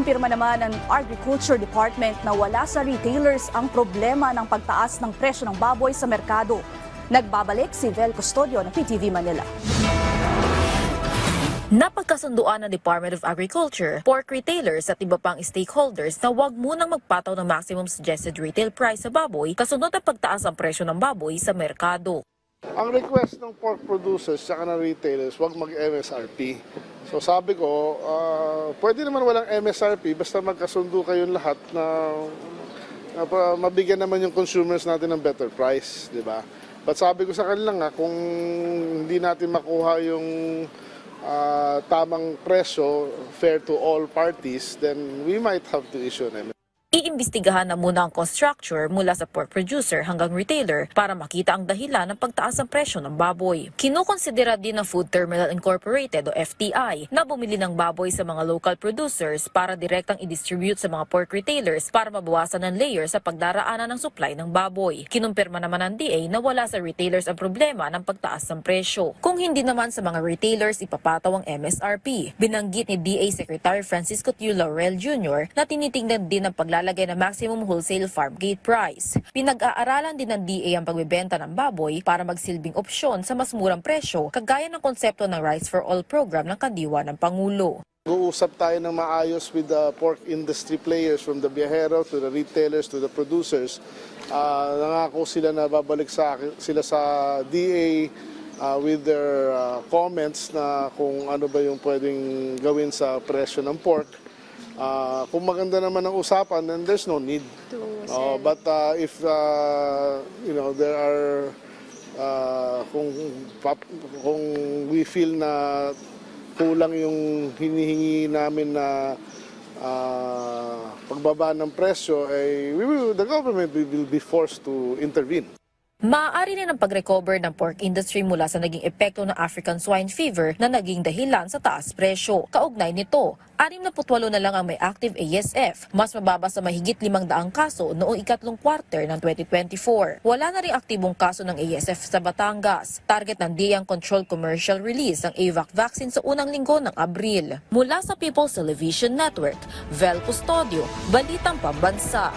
Kinumpirma naman ng Agriculture Department na wala sa retailers ang problema ng pagtaas ng presyo ng baboy sa merkado. Nagbabalik si Vel Custodio ng PTV Manila. Napagkasunduan ng Department of Agriculture, pork retailers at iba pang stakeholders na huwag munang magpataw ng maximum suggested retail price sa baboy kasunod ang pagtaas ng presyo ng baboy sa merkado. Ang request ng pork producers at ng retailers, huwag mag-MSRP. So sabi ko, pwede naman walang MSRP basta magkasundo kayong lahat na mabigyan naman yung consumers natin ng better price, di ba? But sabi ko sa kanila nga, kung hindi natin makuha yung tamang presyo, fair to all parties, then we might have to issue an MSRP. Iimbestigahan na muna ang cost structure mula sa pork producer hanggang retailer para makita ang dahilan ng pagtaas ng presyo ng baboy. Kinukonsidera din ng Food Terminal Incorporated o FTI na bumili ng baboy sa mga local producers para direktang i-distribute sa mga pork retailers para mabawasan ng layer sa pagdaraanan ng supply ng baboy. Kinumpirma naman ng DA na wala sa retailers ang problema ng pagtaas ng presyo. Kung hindi naman sa mga retailers ipapataw ang MSRP. Binanggit ni DA Secretary Francisco T. Laurel Jr. na tinitingnan din ang paglalagay ng maximum wholesale farm gate price. Pinag-aaralan din ng DA ang pagbebenta ng baboy para magsilbing opsyon sa mas murang presyo kagaya ng konsepto ng Rice for All program ng kandiwa ng Pangulo. Uusap tayo ng maayos with the pork industry players from the biyahero to the retailers to the producers. Nangako sila na babalik sila sa DA with their comments na kung ano ba yung pwedeng gawin sa presyo ng pork. Kung maganda naman ang usapan, then there's no need. But if there are kung we feel na kulang yung hinihingi namin na pagbaba ng presyo, the government will be forced to intervene. Maaari rin ang pag-recover ng pork industry mula sa naging epekto ng African swine fever na naging dahilan sa taas presyo. Kaugnay nito, 68 na lang ang may active ASF, mas mababa sa mahigit 500 kaso noong ikatlong quarter ng 2024. Wala na ring aktibong kaso ng ASF sa Batangas. Target ng DA ang controlled commercial release ng AVAC vaccine sa unang linggo ng Abril. Mula sa People's Television Network, Vel Custodio, Balitang Pambansa.